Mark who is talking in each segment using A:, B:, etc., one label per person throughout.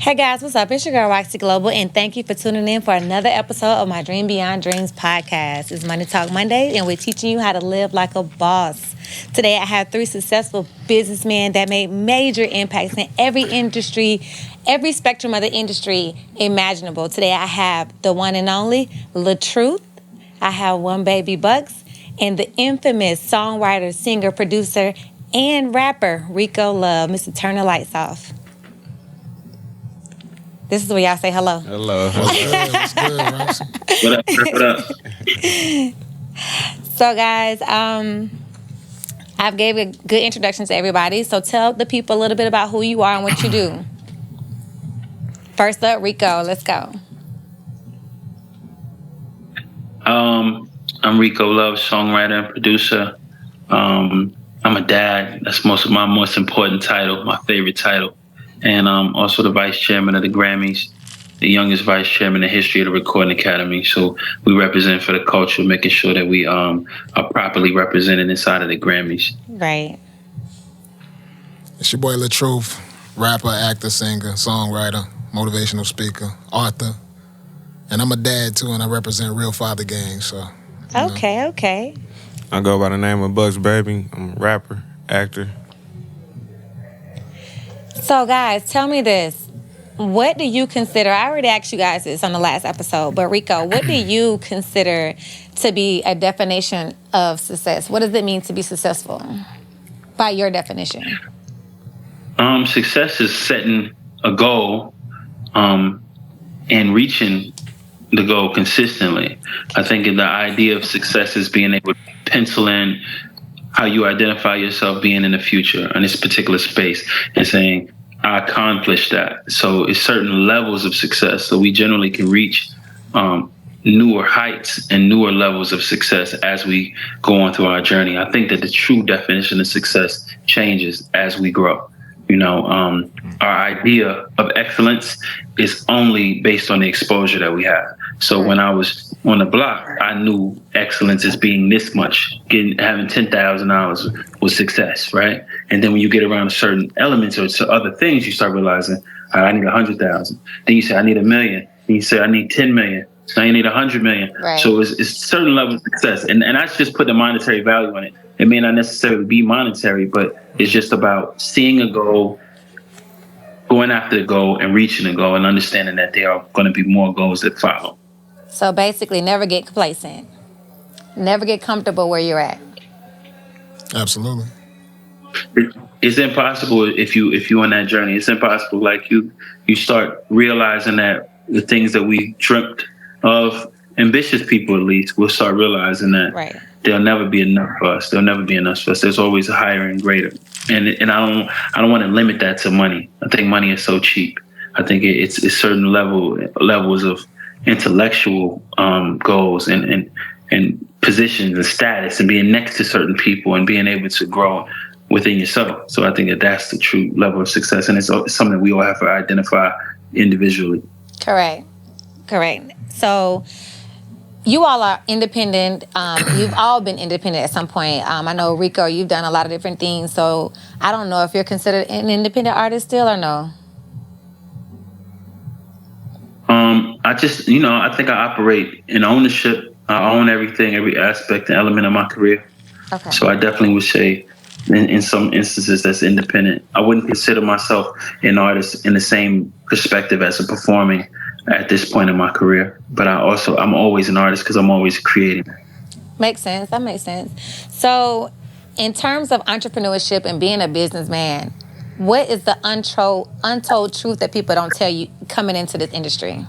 A: Hey guys, what's up? It's your girl Rocsi Global, and thank you for tuning in for another episode of my Dream Beyond Dreams podcast. It's Money Talk Monday, and we're teaching you how to live like a boss. Today, I have 3 successful businessmen that made major impacts in every industry, every spectrum of the industry imaginable. Today, I have the one and only LaTruth. I have One Baby Bucks, and the infamous songwriter, singer, producer, and rapper Rico Love. Mr. Turn the lights off. This is where y'all say hello.
B: Hello.
C: What's good, Rocsi?
B: What up?
A: So, guys, I've gave a good introduction to everybody. So tell the people a little bit about who you are and what you do. First up, Rico. Let's go.
B: I'm Rico Love, songwriter and producer. I'm a dad. That's my most important title, my favorite title. And I'm also the vice chairman of the Grammys, the youngest vice chairman in the history of the Recording Academy. So we represent for the culture, making sure that we are properly represented inside of the Grammys.
A: Right.
C: It's your boy LaTruth, rapper, actor, singer, songwriter, motivational speaker, author. And I'm a dad too, and I represent Real Father Gang. So.
A: Okay.
D: I go by the name of Bucks Baby. I'm a rapper, actor.
A: So, guys, tell me this. What do you consider, I already asked you guys this on the last episode, but Rico, what do you consider to be a definition of success? What does it mean to be successful by your definition?
B: Success is setting a goal and reaching the goal consistently. I think the idea of success is being able to pencil in how you identify yourself being in the future in this particular space and saying, I accomplished that. So it's certain levels of success. So we generally can reach newer heights and newer levels of success as we go on through our journey. I think that the true definition of success changes as we grow. You know, our idea of excellence is only based on the exposure that we have. So when I was on the block, I knew excellence as being this much. Having $10,000 was success, right? And then when you get around certain elements or to other things, you start realizing, I need 100,000. Then you say, I need 1 million. Then you say, I need 10 million. Now you need 100 million.
A: Right.
B: So it's certain level of success. And that's just putting a monetary value on it. It may not necessarily be monetary, but it's just about seeing a goal, going after the goal and reaching the goal and understanding that there are going to be more goals that follow.
A: So basically, never get complacent. Never get comfortable where you're at.
C: Absolutely.
B: It's impossible if you're on that journey. It's impossible. Like you start realizing that the things that we dreamt of, ambitious people at least, will start realizing that there'll never be enough for us. There'll never be enough for us. There's always a higher and greater. And I don't want to limit that to money. I think money is so cheap. I think it's certain levels of intellectual goals and positions and status and being next to certain people and being able to grow within yourself. So I think that's the true level of success, and it's something that we all have to identify individually.
A: Correct. So you all are independent. You've all been independent at some point. I know, Rico, you've done a lot of different things. So I don't know if you're considered an independent artist still or no.
B: I think I operate in ownership. I own everything, every aspect and element of my career.
A: Okay.
B: So I definitely would say in some instances that's independent. I wouldn't consider myself an artist in the same perspective as a performing at this point in my career. But I'm always an artist because I'm always creating.
A: Makes sense. That makes sense. So in terms of entrepreneurship and being a businessman, what is the untold truth that people don't tell you coming into this industry?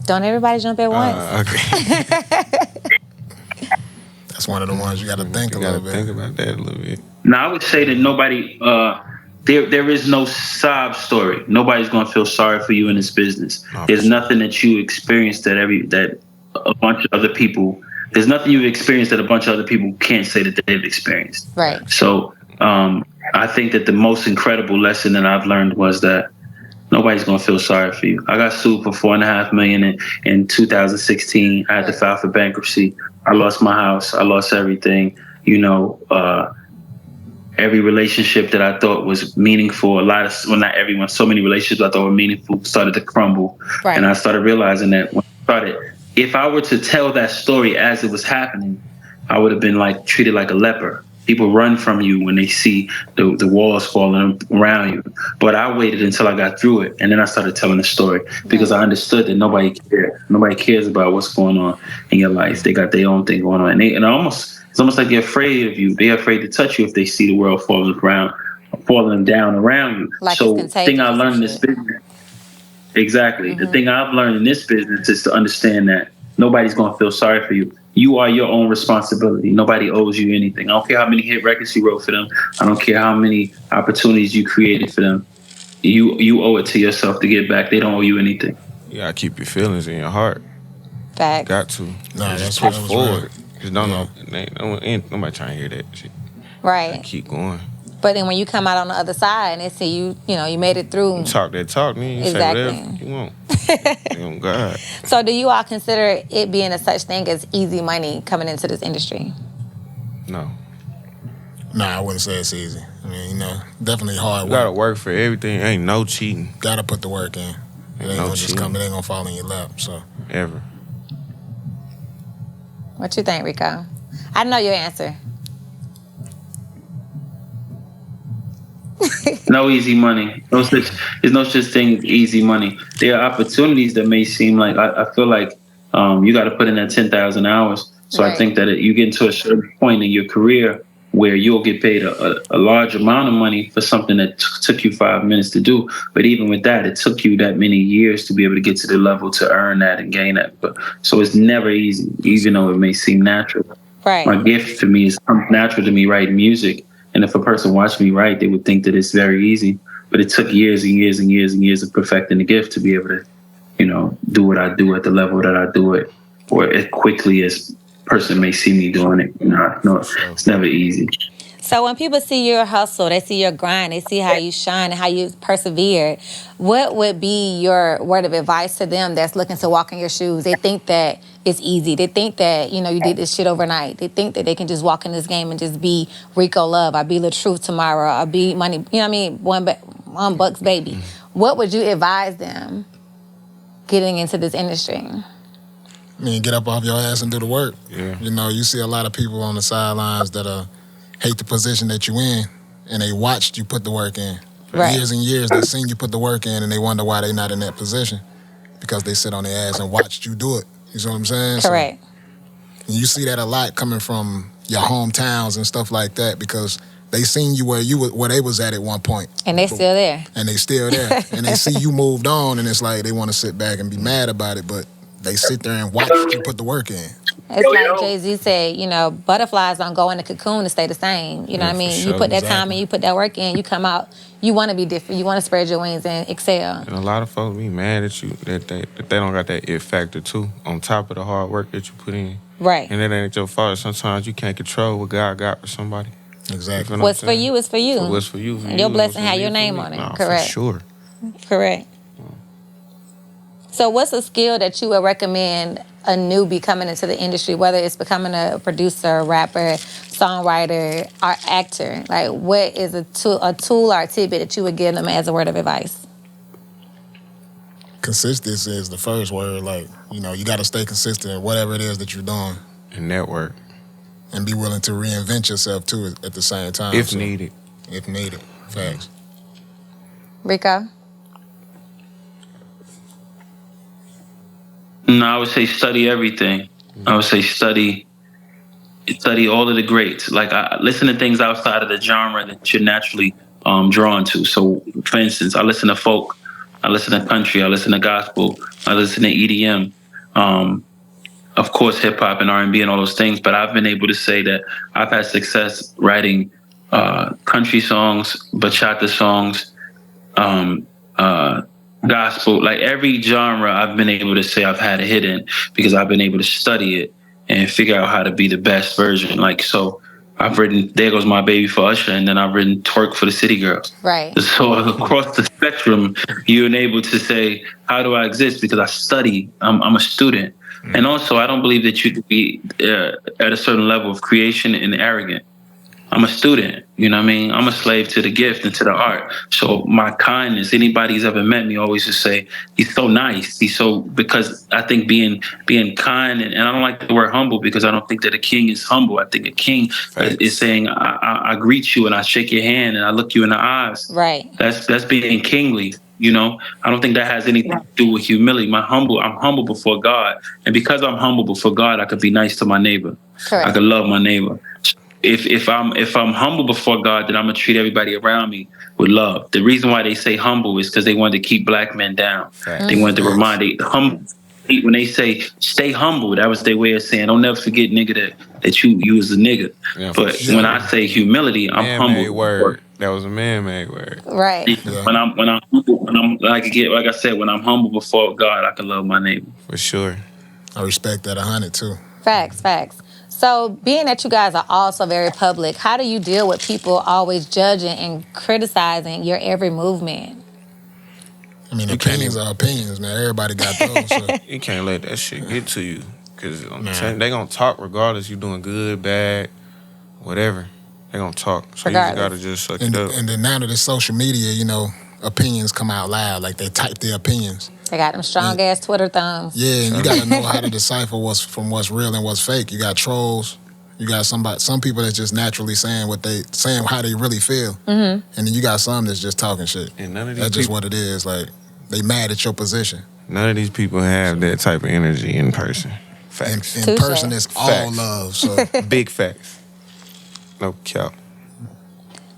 A: Don't everybody jump at once.
D: Okay.
C: That's one of the ones you got to think a little bit.
D: Think about that a little bit.
B: Now, I would say that nobody, there is no sob story. Nobody's going to feel sorry for you in this business. There's nothing that you experienced that a bunch of other people. There's nothing you've experienced that a bunch of other people can't say that they've experienced.
A: Right.
B: So I think that the most incredible lesson that I've learned was that nobody's going to feel sorry for you. I got sued for $4.5 million in 2016. I had to file for bankruptcy. I lost my house. I lost everything. every relationship that I thought was meaningful, not everyone, so many relationships I thought were meaningful started to crumble.
A: Right.
B: And I started realizing that if I were to tell that story as it was happening, I would have been like treated like a leper. People run from you when they see the walls falling around you. But I waited until I got through it, and then I started telling the story because I understood that nobody cares. Nobody cares about what's going on in your life. They got their own thing going on, it's almost like they're afraid of you. They're afraid to touch you if they see the world falling down around you.
A: Like
B: so,
A: it's
B: the thing I
A: contagious
B: learned in
A: and
B: this
A: shit.
B: business, exactly. The thing I've learned in this business is to understand that nobody's going to feel sorry for you. You are your own responsibility. Nobody owes you anything. I don't care how many hit records you wrote for them. I don't care how many opportunities you created for them. You owe it to yourself to get back. They don't owe you anything.
D: You gotta keep your feelings in your heart.
A: Facts.
D: Got to.
C: Nah,
D: Just
C: that's
D: push
C: what
D: forward. Just don't know. Ain't nobody trying to hear that shit.
A: Right.
D: Keep going.
A: But then when you come out on the other side and they see you made it through.
D: You talk that talk, then you say whatever you want. Oh, God.
A: So do you all consider it being a such thing as easy money coming into this industry?
D: No.
C: Nah, I wouldn't say it's easy. I mean, definitely hard
D: You
C: work.
D: gotta work for everything. Ain't no cheating.
C: Gotta put the work in. It ain't gonna just come. It ain't gonna fall in your lap. So
D: ever.
A: What you think, Rico? I know your answer.
B: No easy money. There's no such thing as easy money. There are opportunities that may seem like I feel like you got to put in that 10,000 hours. So
A: Right.
B: I think that you get to a certain point in your career where you'll get paid a large amount of money for something that took you 5 minutes to do. But even with that, it took you that many years to be able to get to the level to earn that and gain that. So it's never easy, even though it may seem natural.
A: Right.
B: My gift to me is natural to me writing music. And if a person watched me write, they would think that it's very easy. But it took years and years and years and years of perfecting the gift to be able to, do what I do at the level that I do it, or as quickly as a person may see me doing it. No, it's never easy.
A: So when people see your hustle, they see your grind, they see how you shine and how you persevere, what would be your word of advice to them that's looking to walk in your shoes? They think that it's easy. They think that, you did this shit overnight. They think that they can just walk in this game and just be Rico Love. I'll be LaTruth tomorrow. I'll be Money, you know what I mean? One Bucks baby. What would you advise them getting into this industry?
C: I mean, get up off your ass and do the work.
D: Yeah.
C: You see a lot of people on the sidelines that hate the position that you in, and they watched you put the work in. For
A: Right.
C: years and years, they seen you put the work in, and they wonder why they not in that position because they sit on their ass and watched you do it. You see what I'm saying?
A: Correct.
C: And you see that a lot coming from your hometowns and stuff like that because they seen you where they was at one point.
A: And they still there.
C: And they still there. And they see you moved on, and it's like they want to sit back and be mad about it, but they sit there and watch you put the work in.
A: It's like Jay-Z said, butterflies don't go in the cocoon to stay the same. You know what I mean?
D: Sure,
A: You put that time and you put that work in, you come out, you want to be different. You want to spread your wings and excel.
D: And a lot of folks be mad at you that they don't got that it factor too, on top of the hard work that you put in.
A: Right.
D: And that ain't your fault. Sometimes you can't control what God got for somebody.
C: Exactly.
A: What's for you is for you.
D: So what's for you?
A: And your blessing have your name on it.
D: Nah,
A: correct.
D: For sure.
A: Correct. So what's a skill that you would recommend a newbie coming into the industry, whether it's becoming a producer, rapper, songwriter, or actor? Like, what is a tool or a tidbit that you would give them as a word of advice?
C: Consistency is the first word. Like, you got to stay consistent at whatever it is that you're doing.
D: And network.
C: And be willing to reinvent yourself, too, at the same time.
D: If needed.
C: If needed. Facts.
A: Rico?
B: No, I would say study everything. I would say study all of the greats. Like, I listen to things outside of the genre that you're naturally drawn to. So, for instance, I listen to folk, I listen to country, I listen to gospel, I listen to EDM, of course, hip hop and R&B and all those things. But I've been able to say that I've had success writing country songs, bachata songs, gospel, like every genre I've been able to say I've had a hit in because I've been able to study it and figure out how to be the best version. Like, so I've written There Goes My Baby for Usher, and then I've written Twerk for the City Girls.
A: Right.
B: So across the spectrum, you're able to say, how do I exist? Because I study, I'm a student. And also, I don't believe that you can be at a certain level of creation and arrogant. I'm a student. You know what I mean? I'm a slave to the gift and to the art. So my kindness, anybody who's ever met me always just say, he's so nice. He's so, because I think being kind, and I don't like the word humble because I don't think that a king is humble. I think a king is saying, I greet you and I shake your hand and I look you in the eyes.
A: Right.
B: That's being kingly. You know, I don't think that has anything to do with humility. I'm humble before God, and because I'm humble before God, I could be nice to my neighbor.
A: Correct.
B: I could love my neighbor. If I'm humble before God, then I'm gonna treat everybody around me with love. The reason why they say humble is because they wanted to keep black men down. They wanted to remind humble. When they say stay humble, that was their way of saying don't never forget, nigga, that you was a nigga. Yeah, but when I say humility, I'm humble.
D: Word. That was a man-made word.
A: Right.
B: Yeah. When I'm like I said, when I'm humble before God, I can love my neighbor.
D: For sure.
C: I respect that 100 too.
A: Facts. So being that you guys are also very public, how do you deal with people always judging and criticizing your every movement?
C: I mean, opinions are opinions, man. Everybody got those. So.
D: You can't let that shit get to you. Because they going to talk regardless you doing good, bad, whatever. They going to talk. So regardless. You got to just suck it up.
C: And then now that it's social media, you know, opinions come out loud. Like, they type their opinions.
A: They got them strong-ass Twitter thumbs.
C: Yeah, and you got to know how to decipher what's real and what's fake. You got trolls. You got some people that's just naturally saying how they really feel. Mm-hmm. And then you got some that's just talking shit. And none of these that's just what it is. Like, they mad at your position.
D: None of these people have that type of energy in person. Facts.
C: In person, it's all love. So
D: big facts. No cap.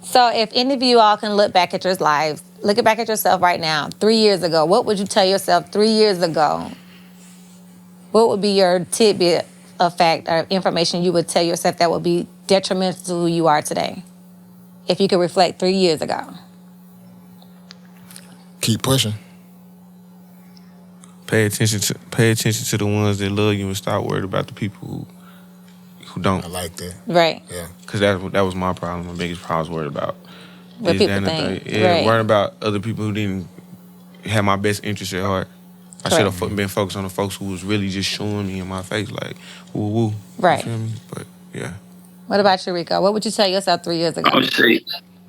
A: So if any of you all can look back at your lives, look back at yourself right now, 3 years ago, what would you tell yourself 3 years ago? What would be your tidbit of fact or information you would tell yourself that would be detrimental to who you are today? If you could reflect 3 years ago.
C: Keep pushing.
D: Pay attention to the ones that love you and stop worried about the people who don't.
C: I like that.
A: Right.
C: Yeah.
D: Because that was my problem. My biggest problem was worried about
A: what people think.
D: Yeah, worried about other people who didn't have my best interest at heart. I should have been focused on the folks who was really just showing me in my face, like, woo woo.
A: Right.
D: You feel me? But yeah.
A: What about you, Rico? What would you tell yourself 3 years ago?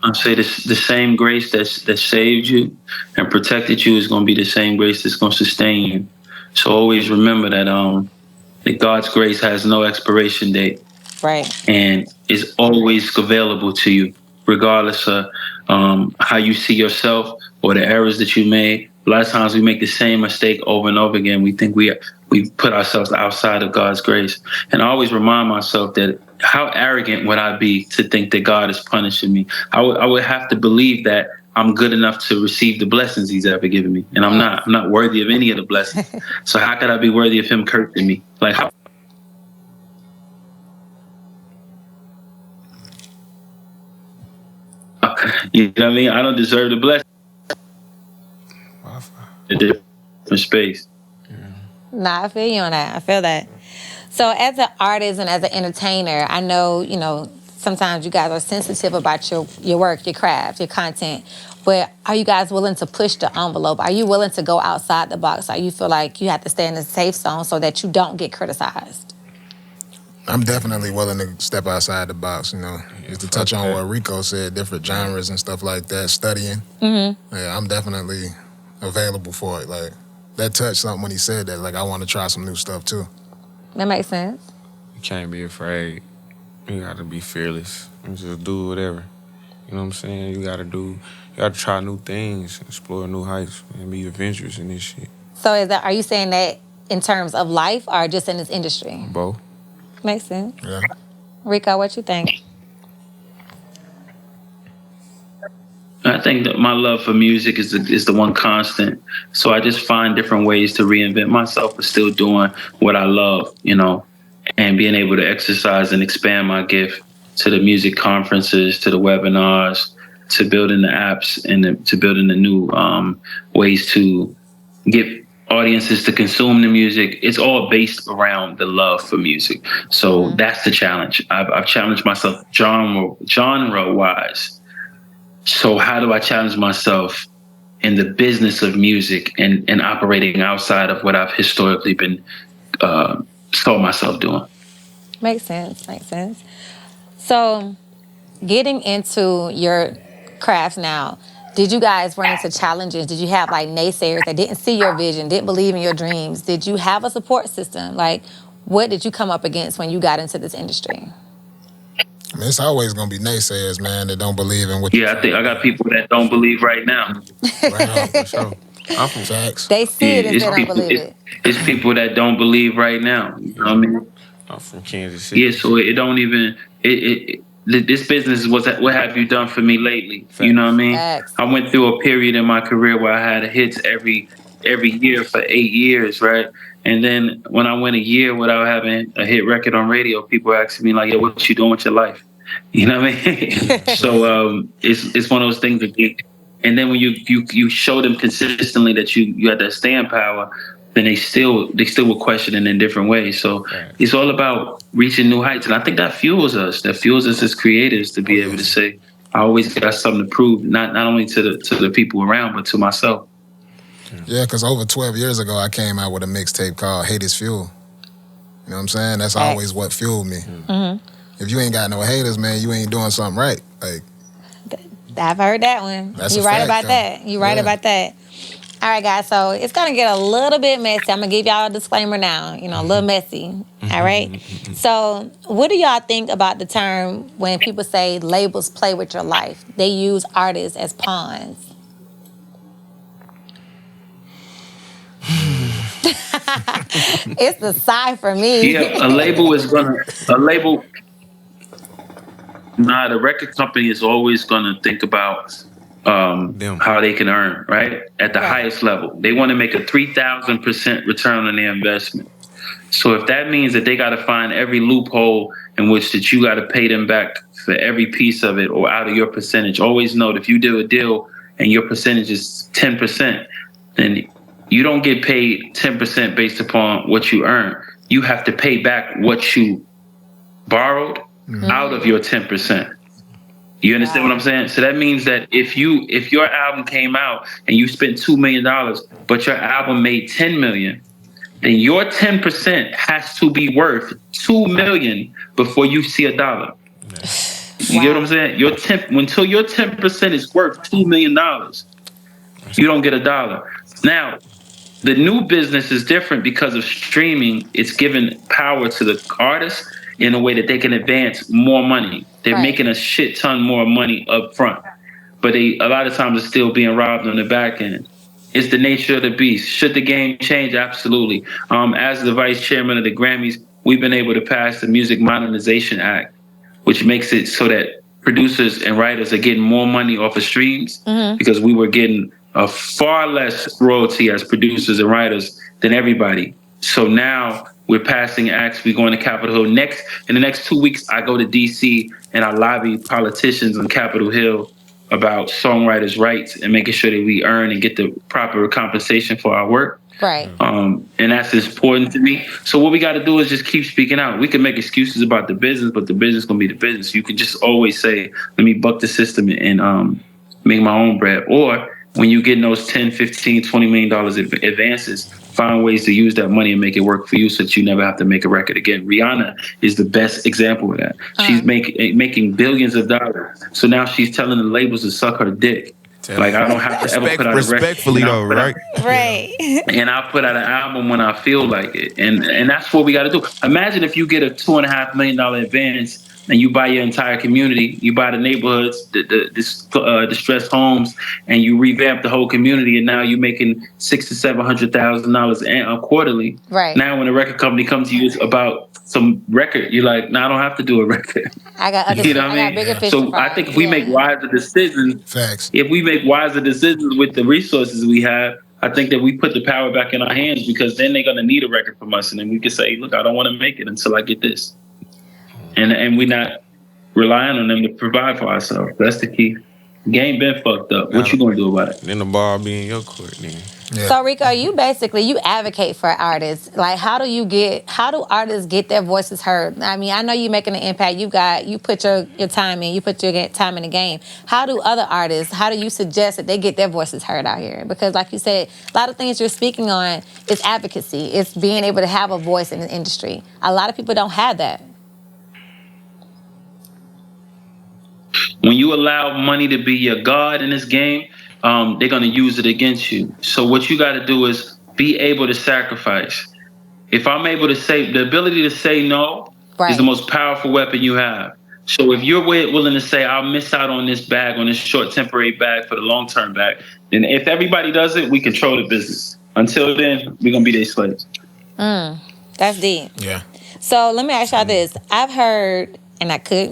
B: I'd say the same grace that saved you and protected you is going to be the same grace that's going to sustain you. So always remember that God's grace has no expiration date.
A: Right.
B: And is always available to you, regardless of how you see yourself or the errors that you made. A lot of times we make the same mistake over and over again. We think we put ourselves outside of God's grace. And I always remind myself that how arrogant would I be to think that God is punishing me? I would have to believe that I'm good enough to receive the blessings he's ever given me. And I'm not. I'm not worthy of any of the blessings. So how could I be worthy of him cursing me? Like, how? You know what I mean? I don't deserve the blessing. A different space.
A: Nah, I feel you on that. I feel that. So as an artist and as an entertainer, I know, sometimes you guys are sensitive about your work, your craft, your content. But are you guys willing to push the envelope? Are you willing to go outside the box? Or you feel like you have to stay in the safe zone so that you don't get criticized?
C: I'm definitely willing to step outside the box, just to touch on what Rico said, different genres and stuff like that, studying. Mm-hmm. Yeah, I'm definitely available for it. Like, that touched something when he said that. Like, I want to try some new stuff too.
A: That makes sense.
D: You can't be afraid. You got to be fearless and just do whatever. You know what I'm saying? You got to try new things, explore new heights, and be adventurous in this shit.
A: So are you saying that in terms of life or just in this industry?
D: Both.
A: Makes sense.
C: Yeah.
A: Rico, what you think?
B: I think that my love for music is the one constant. So I just find different ways to reinvent myself, but still doing what I love, and being able to exercise and expand my gift to the music conferences, to the webinars, to building the apps, and to building the new ways to get audiences to consume the music. It's all based around the love for music. So that's the challenge. I've challenged myself genre-wise. So how do I challenge myself in the business of music and operating outside of what I've historically been saw myself doing?
A: Makes sense. So getting into your craft now, did you guys run into challenges? Did you have like naysayers that didn't see your vision, didn't believe in your dreams? Did you have a support system? Like, what did you come up against when you got into this industry?
C: I mean, it's always gonna be naysayers, man, that don't believe in what.
B: Yeah, I think I got people that don't believe right now.
C: Right on.
D: For sure. I'm from
C: Facts.
A: They see it and they don't believe it.
B: It's people that don't believe right now. You know what I mean?
D: I'm from Kansas City.
B: Yeah, so it don't even this business was what have you done for me lately?
D: Facts.
B: You know what I mean?
A: Facts.
B: I went through a period in my career where I had hits every year for 8 years, right? And then when I went a year without having a hit record on radio, people were asking me like, "Yo, what you doing with your life?" You know what I mean? So it's one of those things that and then when you show them consistently that you had that staying power, then they still will question it in different ways. So it's all about reaching new heights, and I think that fuels us. That fuels us as creators to be able to say, "I always got something to prove, not only to the people around, but to myself."
C: Yeah, because over 12 years ago, I came out with a mixtape called "Hate Is Fuel." You know what I'm saying? That's always what fueled me. Mm-hmm. If you ain't got no haters, man, you ain't doing something right. Like,
A: I've heard that one. You're right about that. You're right about that. All right, guys, so it's going to get a little bit messy. I'm going to give y'all a disclaimer now, a little messy. All right? So what do y'all think about the term when people say labels play with your life? They use artists as pawns. It's the sigh for me.
B: Yeah, the record company is always gonna think about how they can earn, right? At the highest level. They want to make a 3,000% return on their investment. So if that means that they got to find every loophole in which that you got to pay them back for every piece of it or out of your percentage, always know that if you do a deal and your percentage is 10%, then you don't get paid 10% based upon what you earn. You have to pay back what you borrowed out of your 10%. You understand what I'm saying? So that means that if your album came out and you spent $2 million, but your album made $10 million, then your 10% has to be worth $2 million before you see a dollar. You get what I'm saying? Until your 10% is worth $2 million, you don't get a dollar. Now, the new business is different because of streaming. It's giving power to the artists in a way that they can advance more money. They're making a shit ton more money up front. But a lot of times it's still being robbed on the back end. It's the nature of the beast. Should the game change? Absolutely. As the vice chairman of the Grammys, we've been able to pass the Music Modernization Act, which makes it so that producers and writers are getting more money off of streams because we were getting a far less royalty as producers and writers than everybody. So now we're passing acts. We're going to Capitol Hill. In the next 2 weeks, I go to D.C. and I lobby politicians on Capitol Hill about songwriters' rights and making sure that we earn and get the proper compensation for our work.
A: Right.
B: And that's important to me. So what we got to do is just keep speaking out. We can make excuses about the business, but the business is going to be the business. You can just always say, let me buck the system and make my own bread. Or when you get those $10, $15, $20 million advances, find ways to use that money and make it work for you so that you never have to make a record again. Rihanna is the best example of that. She's making billions of dollars. So now she's telling the labels to suck her dick. Like, I don't have to ever put out a record.
D: Respectfully though, right?
A: Right.
B: And I'll put out an album when I feel like it. And that's what we got to do. Imagine if you get a $2.5 million advance and you buy your entire community, you buy the neighborhoods, the distressed homes, and you revamp the whole community, and now you're making $600,000 to $700,000 quarterly.
A: Right.
B: Now, when a record company comes to you about some record, you're like, "No, I don't have to do a record."
A: I got other.
B: You know what I mean?
A: Bigger fish
B: So
A: to fry.
B: I think if we make wiser decisions,
C: facts.
B: If we make wiser decisions with the resources we have, I think that we put the power back in our hands, because then they're gonna need a record from us, and then we can say, "Look, I don't want to make it until I get this." And we're not relying on them to provide for ourselves. That's the key. Game been fucked up. What you gonna do about it?
D: Then the ball be in your court then.
C: Yeah.
A: So Rico, you advocate for artists. Like, how do artists get their voices heard? I mean, I know you're making an impact. You put your time in. You put your time in the game. How do you suggest that they get their voices heard out here? Because like you said, a lot of things you're speaking on is advocacy. It's being able to have a voice in the industry. A lot of people don't have that.
B: When you allow money to be your god in this game, they're gonna use it against you. So what you got to do is be able to sacrifice. If I'm able to say, the ability to say no is the
A: Right.
B: most powerful weapon you have. So if you're willing to say, I'll miss out on this bag, on this short temporary bag for the long term bag, then if everybody does it, we control the business. Until then, we're gonna be their slaves.
A: That's deep.
C: Yeah.
A: So let me ask y'all this. I've heard, and I could,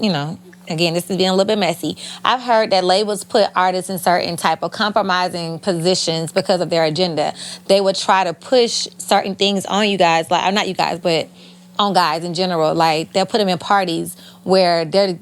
A: again, this is being a little bit messy. I've heard that labels put artists in certain type of compromising positions because of their agenda. They would try to push certain things on you guys, like, or not you guys, but on guys in general. Like, they'll put them in parties where they're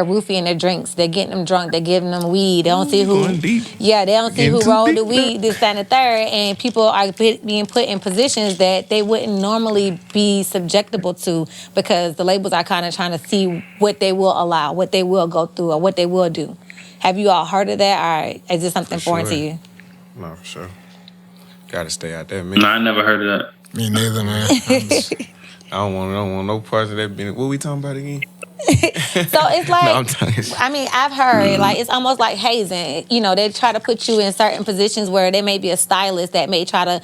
A: roofing their drinks. They're getting them drunk. They're giving them weed. They don't see who.
D: Going deep.
A: Yeah, they don't see
D: Getting
A: who
D: too
A: rolled
D: deep
A: the weed, this, that, and the third. And people are being put in positions that they wouldn't normally be subjectable to because the labels are kind of trying to see what they will allow, what they will go through, or what they will do. Have you all heard of that, or is this something foreign to you?
D: No, for sure. Gotta stay out there,
B: No,
D: man.
B: I never heard of that.
C: Me neither, man.
D: I don't want no parts of that business. What we talking about again?
A: So it's like,
D: No, I'm talking shit.
A: I mean, I've heard, like, it's almost like hazing. They try to put you in certain positions where there may be a stylist that may try to,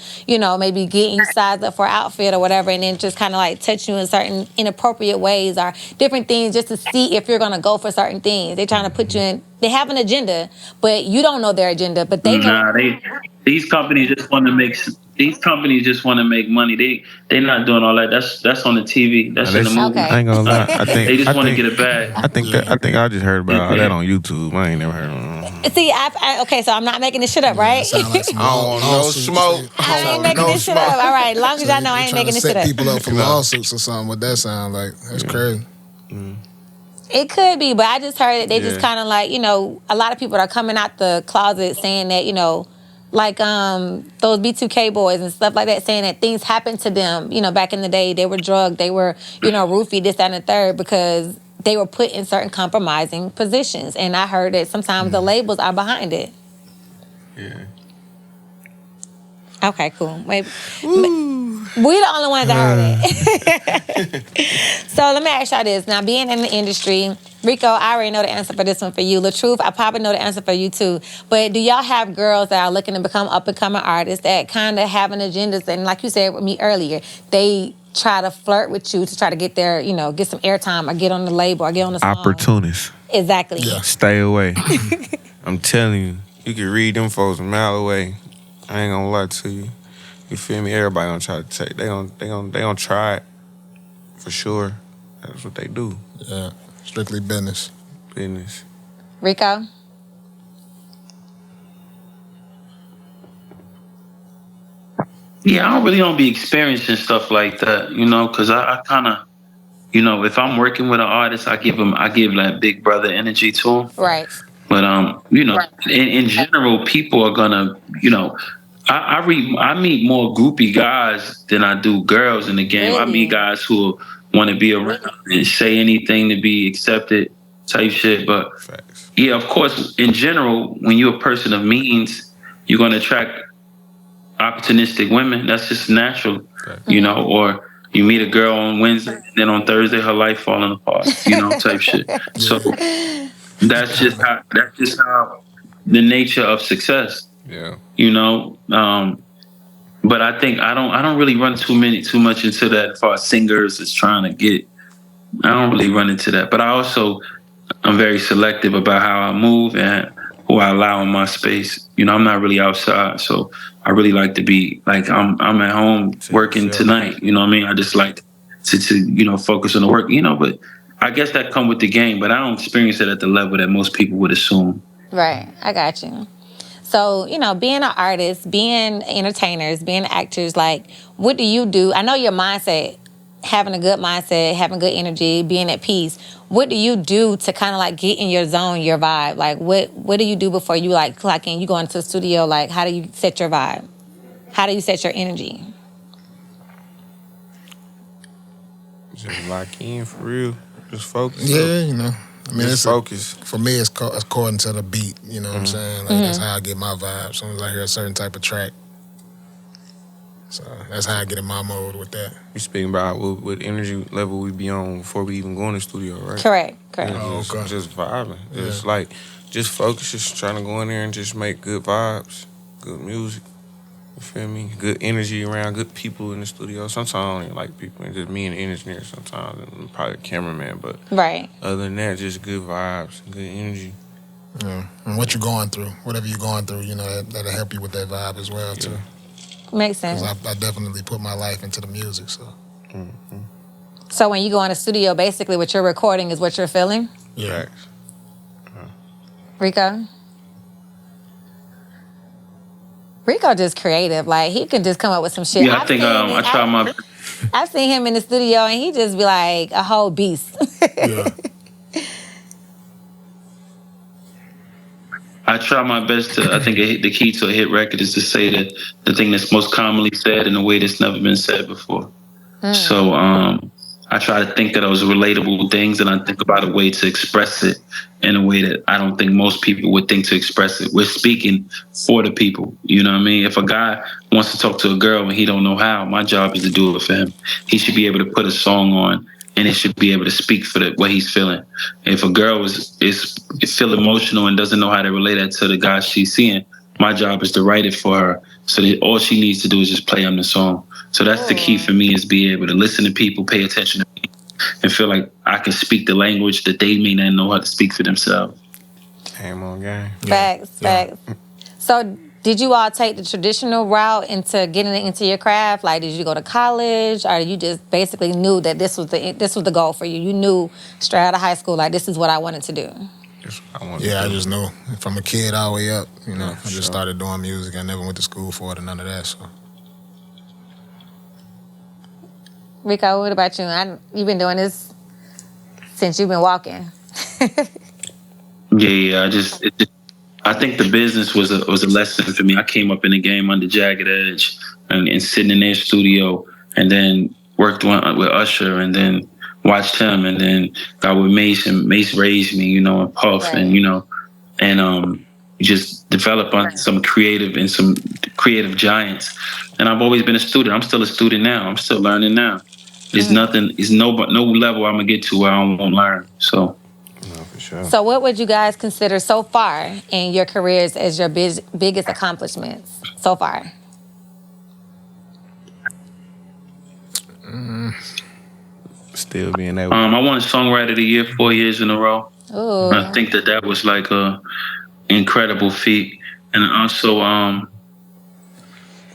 A: maybe get you sized up for an outfit or whatever, and then just kind of like touch you in certain inappropriate ways or different things just to see if you're going to go for certain things. They're trying to put you in, they have an agenda, but you don't know their agenda, but they know.
B: Nah, these companies just want to make. These companies just want to make money. They're not doing all that. That's on the TV. That's in the movie.
A: Okay.
D: I ain't gonna lie. I think
B: They just
D: I
B: want to
D: think-
B: get a bag.
D: I think I just heard about all that on YouTube. I ain't never heard of it.
A: See, okay, so I'm not making this shit up, right?
C: Sound like some
D: I don't want no
C: lawsuits.
D: smoke.
A: I ain't making this shit up. All right, long as y'all know I ain't making this shit
C: set
A: up.
C: people up for lawsuits or something. What that sound like? That's crazy.
A: It could be, but I just heard that they just
D: Yeah.
A: kind of like, a lot of people are coming out the closet saying that, like those B2K boys and stuff like that, saying that things happened to them, back in the day. They were drugged, they were, roofied, this, that, and the third, because they were put in certain compromising positions. And I heard that sometimes the labels are behind it.
D: Yeah.
A: Okay, cool. Maybe. We the only ones that heard it. So let me ask y'all this. Now, being in the industry, Rico, I already know the answer for this one for you. LaTruth, I probably know the answer for you too. But do y'all have girls that are looking to become up-and-coming artists that kind of have an agenda? And like you said with me earlier, they try to flirt with you to try to get their, get some airtime or get on the label or get on the song.
D: Opportunists.
A: Exactly.
C: Yeah.
D: Stay away. I'm telling you, you can read them folks a mile away. I ain't gonna lie to you. You feel me? Everybody gonna try to take. They gonna try it for sure. That's what they do.
C: Yeah. Strictly business.
D: Business.
A: Rico?
B: Yeah, I don't be experiencing stuff like that, because I kind of, if I'm working with an artist, I give like big brother energy to him.
A: Right.
B: But in general, people are gonna, I meet more groupie guys than I do girls in the game. I
A: Really?
B: meet guys who want to be around and say anything to be accepted, type shit. But
D: Facts.
B: yeah, of course, in general, when you're a person of means, you're gonna attract opportunistic women. That's just natural, or you meet a girl on Wednesday, and then on Thursday her life falling apart, type shit. So that's just how the nature of success,
D: Yeah.
B: But I think I don't really run too much into that as far as singers is trying to get. I don't really run into that, but I'm very selective about how I move and who I allow in my space. I'm not really outside, so I really like to be like I'm at home working tonight. You know what I mean? I just like to focus on the work. But I guess that come with the game. But I don't experience it at the level that most people would assume.
A: Right. I got you. So, being an artist, being entertainers, being actors, like, what do you do? I know your mindset, having a good mindset, having good energy, being at peace. What do you do to kind of like get in your zone, your vibe? Like, what do you do before you like clock in? You go into the studio, like, how do you set your vibe? How do you set your energy?
D: Just lock in for real. Just focus.
C: Yeah, I mean,
D: Just focus.
C: For me, it's according to the beat. You know what I'm saying? Like, that's how I get my vibe. As soon as I hear a certain type of track, So that's how I get in my mode with that.
D: You speaking about what energy level we be on before we even go in the studio, right?
A: Correct.
D: Yeah,
C: Oh, okay.
D: just vibing.
C: Yeah.
D: Just like, just focus, just trying to go in there and just make good vibes, good music. You feel me? Good energy around, good people in the studio. Sometimes I don't even like people, and just me and the engineer sometimes, and probably the cameraman. But
A: Right.
D: other than that, just good vibes, good energy.
C: Yeah. And what you're going through, whatever you're going through, you know, that'll help you with that vibe as well, too.
A: Makes sense.
C: Because I definitely put my life into the music, so.
D: Mm-hmm.
A: So when you go in the studio, basically what you're recording is what you're feeling?
C: Yeah.
D: Facts.
A: Rico just creative. Like, he can just come up with some shit.
B: Yeah, I think I try my.
A: I've seen him in the studio and he just be like a whole beast.
C: Yeah.
B: I try my best to. I think the key to a hit record is to say the thing that's most commonly said in a way that's never been said before. So I try to think of those relatable things, and I think about a way to express it in a way that I don't think most people would think to express it. We're speaking for the people. You know what I mean? If a guy wants to talk to a girl and he don't know how, my job is to do it for him. He should be able to put a song on, and it should be able to speak for what he's feeling. If a girl is feel emotional and doesn't know how to relate that to the guy she's seeing, my job is to write it for her. So that all she needs to do is just play on the song. So that's the key for me, is be able to listen to people, pay attention to me, and feel like I can speak the language that they may not know how to speak for themselves.
D: Game on game.
A: Facts. So did you all take the traditional route into getting into your craft? Like, did you go to college, or you just basically knew that this was the goal for you? You knew straight out of high school, like, this is what I wanted to do.
C: I just knew from a kid all the way up. You know, I just started doing music. I never went to school for it or none of that. So.
A: Rico, what about you? You've been doing this since you've been walking.
B: Yeah. I think the business was a lesson for me. I came up in the game under Jagged Edge and sitting in their studio, and then worked with Usher, and then watched him, and then got with Mace, and Mace raised me, you know, and Puff,
A: Right.
B: and you know, and just develop on some creative giants. And I've always been a student. I'm still a student now. I'm still learning now. There's nothing. There's no level I'm gonna get to where I won't learn. So.
D: No, for sure.
A: So what would you guys consider so far in your careers as your biggest accomplishments so far?
D: Still being able.
B: I won Songwriter of the Year 4 years in a row.
A: Ooh.
B: I think that was like a incredible feat. And also, I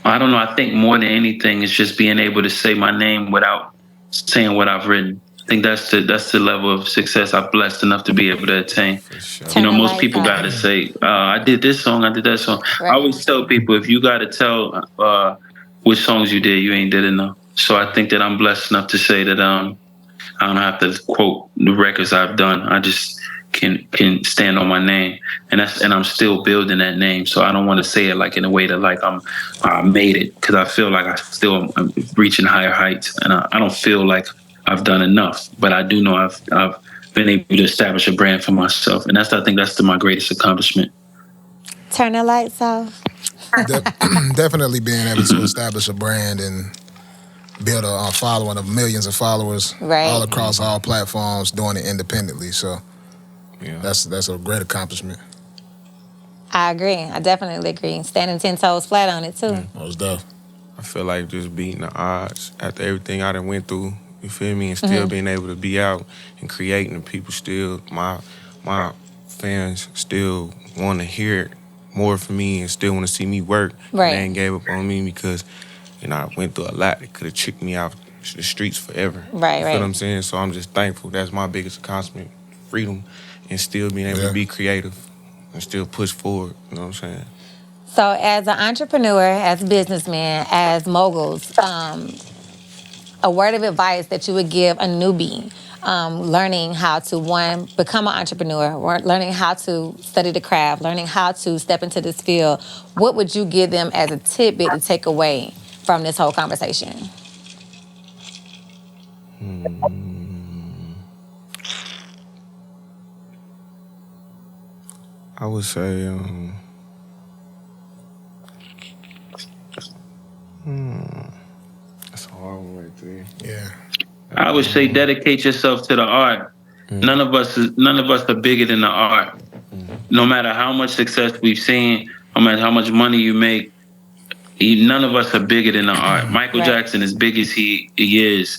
B: don't know. I think more than anything, it's just being able to say my name without saying what I've written. I think that's the level of success I'm blessed enough to be able to attain.
D: For sure.
B: You know, most people got to say, I did this song, I did that song.
A: Right.
B: I always tell people, if you got to tell which songs you did, you ain't did enough. So I think that I'm blessed enough to say that I don't have to quote the records I've done. I just can stand on my name, and I'm still building that name. So I don't want to say it like in a way that like I made it, because I feel like I'm reaching higher heights, and I don't feel like I've done enough. But I do know I've been able to establish a brand for myself, and I think that's my greatest accomplishment.
A: Turn the lights off.
C: Definitely being able to establish a brand and build a following of millions of followers all across all platforms, doing it independently. So that's a great accomplishment.
A: I agree. I definitely agree. Standing 10 toes flat on it too.
C: Most definitely.
D: I feel like just beating the odds after everything I done went through. You feel me? And still being able to be out and creating, and people still, my fans still want to hear more from me and still want to see me work.
A: Right.
D: And they ain't gave up on me because, you know, I went through a lot that could have tricked me out the streets forever.
A: Right,
D: you feel what I'm saying? So I'm just thankful. That's my biggest accomplishment, freedom, and still being able to be creative and still push forward. You know what I'm saying?
A: So as an entrepreneur, as a businessman, as moguls, a word of advice that you would give a newbie learning how to, one, become an entrepreneur, or learning how to study the craft, learning how to step into this field, what would you give them as a tidbit to take away from this whole conversation?
D: I would say, back to you.
C: Yeah.
B: I would say dedicate yourself to the art. None of us are bigger than the art. No matter how much success we've seen, no matter how much money you make, none of us are bigger than the art. Michael
A: Right.
B: Jackson, as big as he is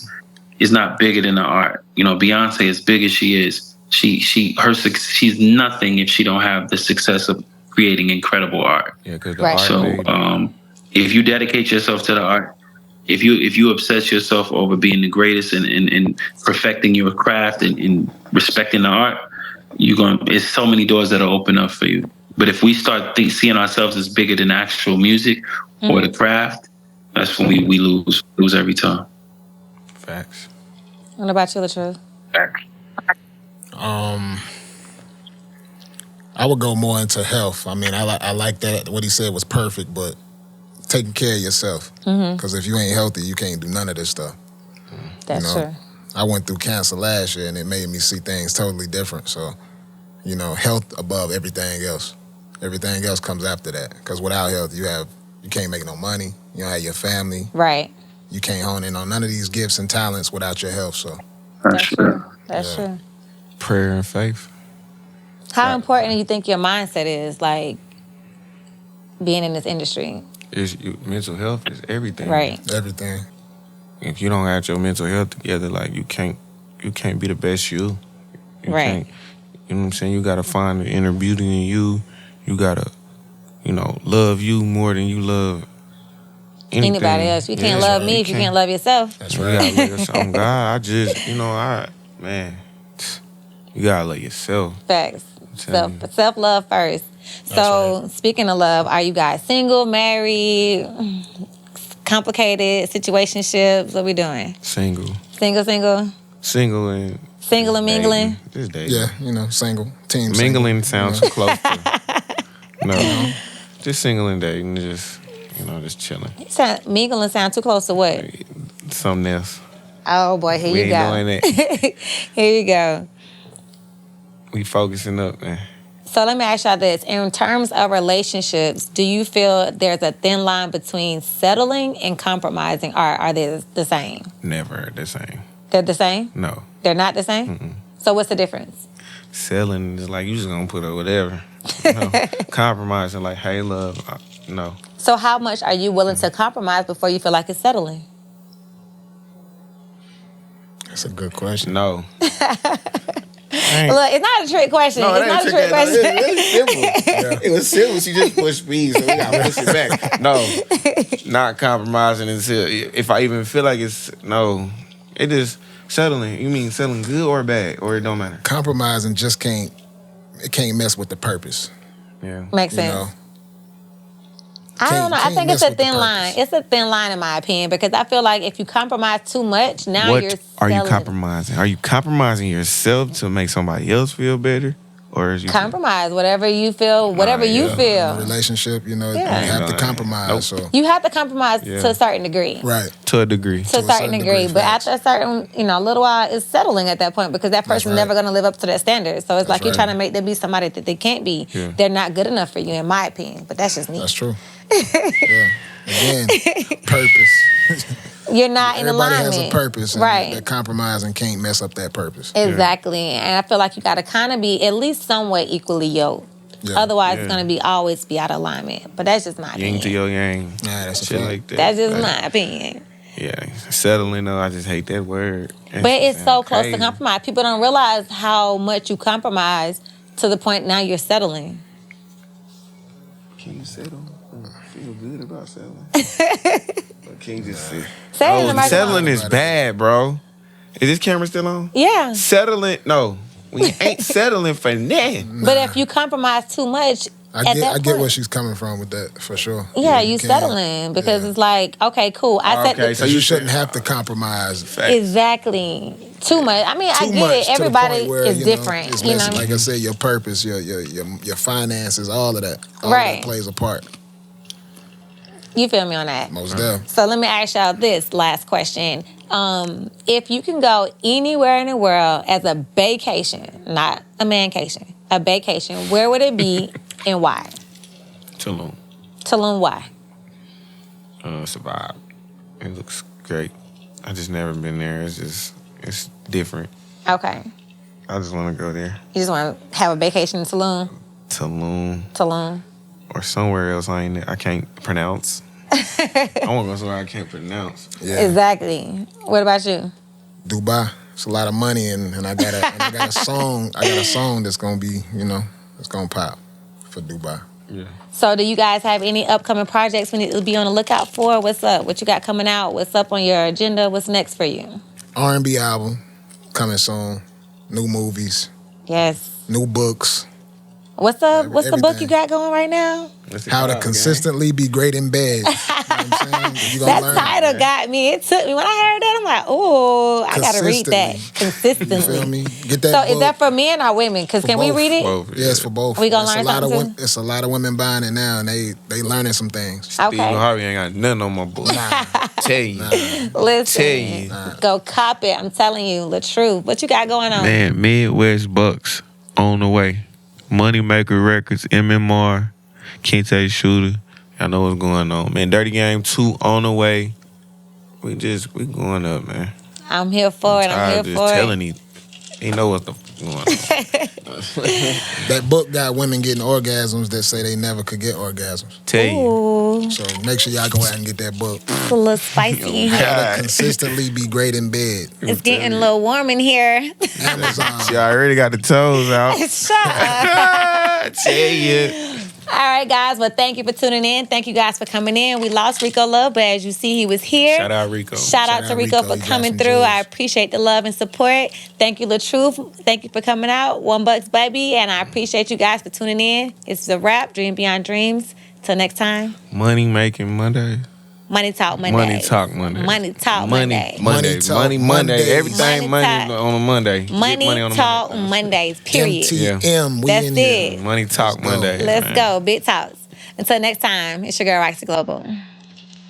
B: not bigger than the art. You know, Beyonce, as big as she is, she's nothing if she don't have the success of creating incredible art.
D: Yeah, because the
A: Right.
D: art
B: So,
D: made
B: if you dedicate yourself to the art, if you obsess yourself over being the greatest and perfecting your craft and respecting the art, it's so many doors that'll open up for you. But if we start seeing ourselves as bigger than actual music or the craft, that's when we lose every time.
D: facts.
A: What about you, LaTruth?
C: I would go more into health. I mean, I like that. What he said was perfect, but taking care of yourself. Because if you ain't healthy, you can't do none of this stuff.
A: That's true.
C: I went through cancer last year, and it made me see things totally different. So, health above everything else. Everything else comes after that. Because without health, you can't make no money. You don't have your family.
A: Right.
C: You can't hone in on none of these gifts and talents without your health. So,
A: That's true. That's true.
D: Prayer and faith.
A: How important do you think your mindset is, like, being in this industry?
D: Mental health is everything.
A: Right.
C: everything.
D: If you don't have your mental health together, like you can't be the best you.
A: Right.
D: Can't, you know what I'm saying? You gotta find the inner beauty in you. You gotta, love you more than you love anything.
A: Anybody else. You can't love me if you can't love yourself.
C: That's
D: You
C: right.
D: gotta love yourself. Oh, God, you gotta love yourself.
A: Facts.
D: telling you.
A: Self-love first. So, speaking of love, are you guys single, married, complicated, situationships? What we doing?
D: Single
A: Single,
D: and
A: single and mingling?
D: Just dating.
C: Yeah, single. Team
D: Mingling
C: single,
D: sounds too close to. No. Just single and dating. Just chilling.
A: Mingling sound too close to what?
D: Something else.
A: Oh boy, here
D: We
A: you go.
D: ain't doing that.
A: Here you go.
D: We focusing up, man.
A: So let me ask y'all this. In terms of relationships, do you feel there's a thin line between settling and compromising? Or are they the same?
D: Never the same.
A: They're the same?
D: No.
A: They're not the same?
D: Mm-mm.
A: So what's the difference?
D: Selling is like you just gonna put up whatever. Compromising like, hey, love, no.
A: So how much are you willing to compromise before you feel like it's settling?
C: That's a good question.
D: No.
A: Look, it's not a trick question.
D: No,
A: It's not a trick question.
D: It was simple. It was simple. She just pushed me, so we gotta push it back. No, not compromising until if I even feel like it's no. It is settling. You mean settling good or bad, or it don't matter?
C: Compromising just can't mess with the purpose.
D: Yeah.
A: Makes
C: You
A: sense.
C: know?
A: I don't know. I
C: Can't
A: think it's
C: mess
A: a
C: with the
A: thin line.
C: purpose.
A: It's a thin line in my opinion because I feel like if you compromise too much, now
D: What
A: you're
D: are you
A: selling.
D: compromising? Are you compromising yourself to make somebody else feel better, or is you
A: Compromise whatever you feel, whatever you
C: In a
A: feel.
C: relationship, you
A: Yeah.
C: have to
D: Nah,
C: compromise.
D: nope.
C: So
A: You have to compromise
D: Yeah.
A: to a certain degree.
C: right.
D: to a degree?
A: To a certain degree. But
C: facts.
A: after a certain, little while, it's settling at that point because that person's
C: right.
A: never going to live up to that standard. So it's like you're
C: right.
A: trying to make them be somebody that they can't be.
D: Yeah.
A: They're not good enough for you, in my opinion. But that's just me.
C: That's true. Yeah. Again, purpose.
A: You're not in
C: Everybody
A: alignment.
C: has a purpose, and
A: Right.
C: that compromising can't mess up that purpose.
A: Exactly. And I feel like you got to kind of be at least somewhat equally yoked.
C: Yeah.
A: Otherwise,
D: Yeah.
A: it's going to always be out of alignment. But that's just my
D: Yang to
A: opinion.
D: your yang.
C: Nah, that's a
D: Shit
C: fact.
D: like that.
A: That's just
D: Like,
A: my opinion.
D: Yeah, settling though. I just hate that word.
A: But it's so close to
D: crazy.
A: compromise. People don't realize how much you compromise to the point now you're settling.
D: Can you settle? Feel good about settling? But can you just sit?
A: Say it in the microphone.
D: Settling is bad, bro. Is this camera still on?
A: Yeah.
D: Settling, no. We ain't settling for nothing.
A: But if you compromise too much,
C: I get
A: point,
C: where she's coming from with that for sure.
A: yeah, you
C: can't-
A: settling because it's like, okay, cool. I said
D: Okay,
A: this.
D: so
C: So you
D: you
C: shouldn't have to compromise
A: Exactly. Too much. I mean, I
C: too
A: get
C: much
A: it.
C: to the
A: Everybody
C: point where,
A: is
C: you know,
A: different.
C: it's
A: You know,
C: messing- like I said, your purpose, your finances, all of that, all
A: Right.
C: of that plays a part.
A: you feel me on that?
C: Most definitely.
A: So let me ask y'all this last question. If you can go anywhere in the world as a vacation, not a mancation, a vacation, where would it be and why?
D: Tulum.
A: Tulum, why?
D: It's a vibe. It looks great. I just never been there. It's different.
A: Okay.
D: I just want to go there.
A: You just want to have a vacation in Tulum?
D: Tulum. Or somewhere else I can't pronounce. I want to go somewhere I can't pronounce.
C: Yeah.
A: Exactly. What about you?
C: Dubai. It's a lot of money, and I got a song. I got a song that's gonna be, it's gonna pop for Dubai.
D: Yeah.
A: So, do you guys have any upcoming projects we need to be on the lookout for? What's up? What you got coming out? What's up on your agenda? What's next for you?
C: R&B album coming soon. New movies.
A: Yes.
C: New books.
A: What's the book
C: Everything.
A: you got going right now?
C: How to consistently be great in bed. You know what I'm saying? You gonna
A: That
C: learn.
A: title got me. It took me. When I heard that, I'm like, oh, I got to read that consistently.
C: You feel me? Get that
A: So
C: book.
A: is that for men or women? Because can we
C: both.
A: read it?
D: Both.
C: Yeah, it's for both.
A: We gonna learn something too?
C: It's a lot of women buying it now, and they learning some things.
D: Stephen
A: Okay.
D: Harvey ain't got nothing on my book. Tell you.
A: Listen,
D: Tell you.
A: go cop it. I'm telling you, LaTruth. What you got going on?
D: Man, Midwest Bucks on the way. Moneymaker Records, MMR, Kente Shooter. I know what's going on, man. Dirty Game 2 on the way. We going up, man.
A: I'm here for it. I'm here
D: Just
A: for
D: telling
A: it.
D: He know what's going on.
C: That book got women getting orgasms that say they never could get orgasms.
D: Tell you.
A: Ooh,
C: So make sure y'all go out and get that book.
A: it's a little spicy in here.
C: How to consistently be great in bed.
A: It's getting a little warm in here.
C: Amazon.
D: She already got the toes out.
A: Shut up.
D: Tell you.
A: All right, guys. Well, thank you for tuning in. Thank you guys for coming in. We lost Rico Love, but as you see, he was here.
D: Shout out Rico.
A: Shout out to Rico for
C: He got
A: coming
C: some
A: through.
C: jewels.
A: I appreciate the love and support. Thank you, LaTruth. Thank you for coming out. $1, baby. And I appreciate you guys for tuning in. It's the wrap. Dream Beyond Dreams. Till next time.
D: Money making Monday.
A: Money Talk Monday.
D: Money Talk Monday.
A: Money Talk Monday.
C: Money Talk
D: Money Monday.
C: Monday.
D: Everything
A: Money
D: money
A: Talk.
D: on a Monday. Get
A: Money
D: money on a
A: Talk
D: Monday.
A: Mondays, period.
C: MTM. We
A: That's
C: in here.
A: it.
D: Money Talk
C: Let's go.
D: Monday.
A: Let's
D: man.
A: go. Big talks. Until next time, it's your girl, Rocsi Global.